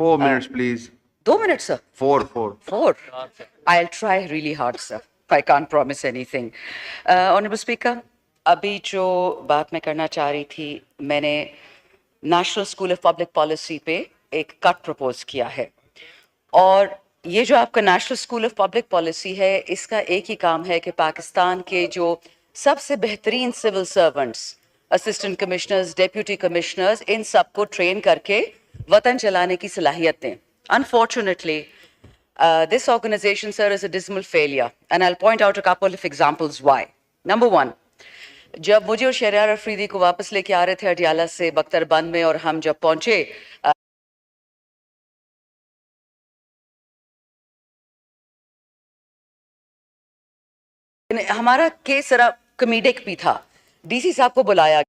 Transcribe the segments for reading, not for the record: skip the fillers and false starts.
4 minutes, please. 2 minutes, sir. Four. 4. I'll try really hard, sir. I can't promise anything. Honorable Speaker, अभी जो बात मैं करना चाह रही थी, मैंने national school of public policy पे एक कट प्रपोज किया है। और ये जो आपका national school of public policy है, इसका एक ही काम है कि पाकिस्तान के जो सबसे बेहतरीन civil servants, assistant commissioners, deputy commissioners, इन सबको ट्रेन करके वतन चलाने की सलाहियत दें। Unfortunately, this organization, sir, is a dismal failure, and I'll point out a couple of examples why. Number one, जब मुझे और शहरयार अफरीदी को वापस लेके आ रहे थे अडियाला से बख्तरबंद में, और हम जब पहुंचे, हमारा केस जरा कॉमेडिक भी था। डीसी साहब को बुलाया,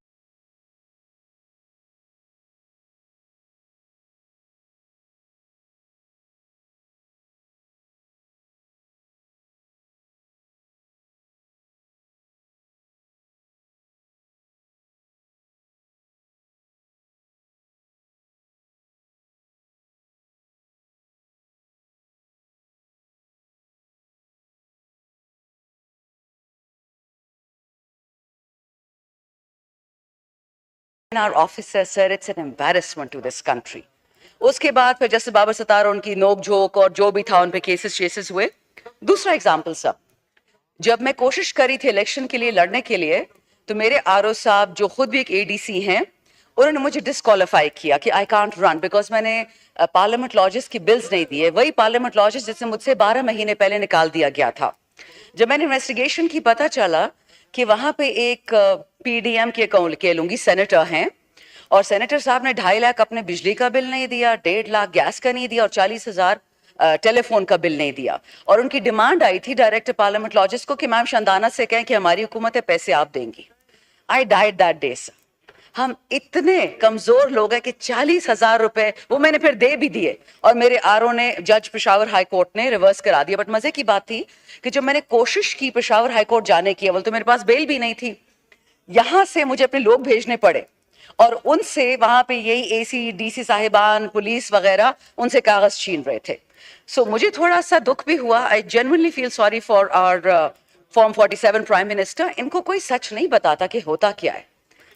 in our officer, sir, it's an embarrassment to this country. उसके बाद फिर जैसे बाबर सत्तार और उनकी नोक झोंक और जो भी था उन पे केसेस हुए। दूसरा एग्जाम्पल सर, जब मैं कोशिश करी थी इलेक्शन के लिए लड़ने के लिए, तो मेरे आरओ साहब जो खुद भी एक एडीसी हैं, उन्होंने मुझे डिस्क्वालीफाई किया कि आई कांट रन बिकॉज मैंने पार्लियामेंट लॉजेस की बिल्स नहीं दिए, वही पार्लियामेंट लॉजेस जिससे मुझसे 12 महीने पहले निकाल दिया गया था। जब मैंने इन्वेस्टिगेशन की, पता चला कि वहां पे एक पीडीएम के कह लूंगी सेनेटर हैं, और सेनेटर साहब ने 2.5 लाख अपने बिजली का बिल नहीं दिया, 1.5 लाख गैस का नहीं दिया, और 40,000 टेलीफोन का बिल नहीं दिया। और उनकी डिमांड आई थी डायरेक्टर पार्लियामेंट लॉजिस्ट को कि मैम शंदाना से कहें कि हमारी हुकूमत है, पैसे आप देंगी। आई डाइड दैट डे सर। हम इतने कमजोर लोग हैं कि 40,000 रुपए वो मैंने फिर दे भी दिए, और मेरे आरओ ने, जज पेशावर हाई कोर्ट ने रिवर्स करा दिया। बट मजे की बात थी कि जब मैंने कोशिश की पेशावर हाई कोर्ट जाने की, अव्वल तो मेरे पास बेल भी नहीं थी, यहां से मुझे अपने लोग भेजने पड़े, और उनसे वहां पे यही एसी डीसी साहिबान, पुलिस वगैरह उनसे कागज छीन रहे थे। सो मुझे थोड़ा सा दुख भी हुआ। I genuinely feel sorry for our form 47 prime minister. इनको कोई सच नहीं बताता कि होता क्या है।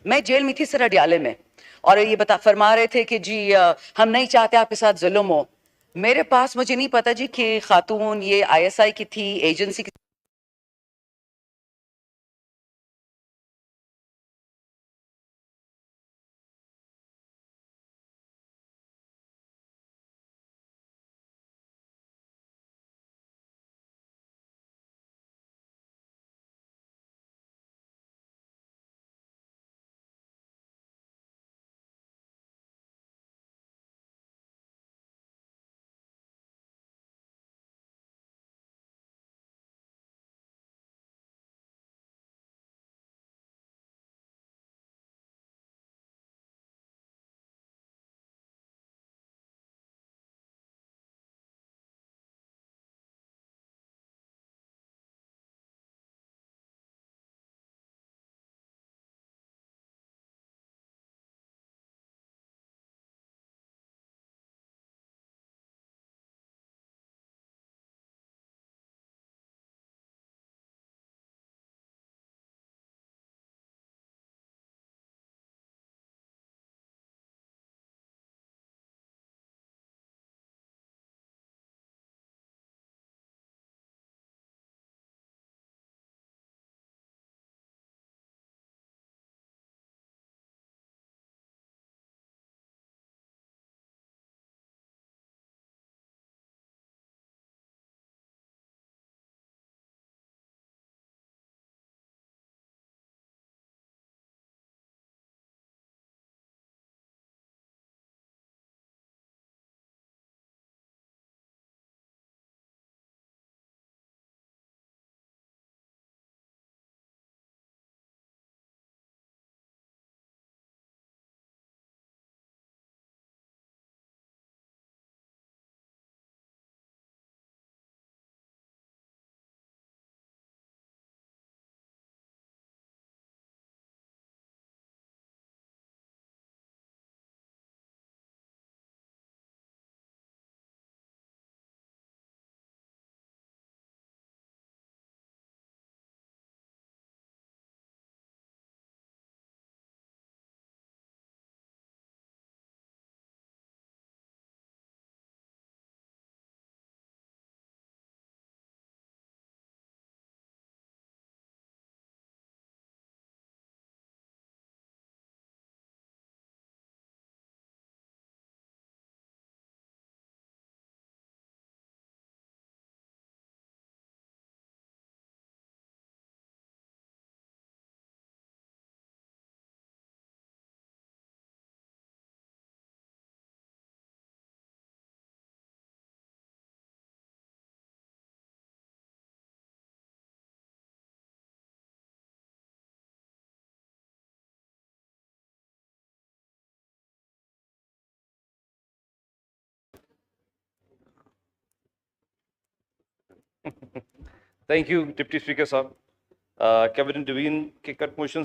मैं जेल में थी सर अडियाले में, और ये फरमा रहे थे कि जी हम नहीं चाहते आपके साथ जुल्म हो। मेरे पास, मुझे नहीं पता जी कि खातून ये आईएसआई की थी, एजेंसी की تھینک یو ڈپٹی اسپیکر صاحب. کیبنٹ ڈوین کے کٹ موشنز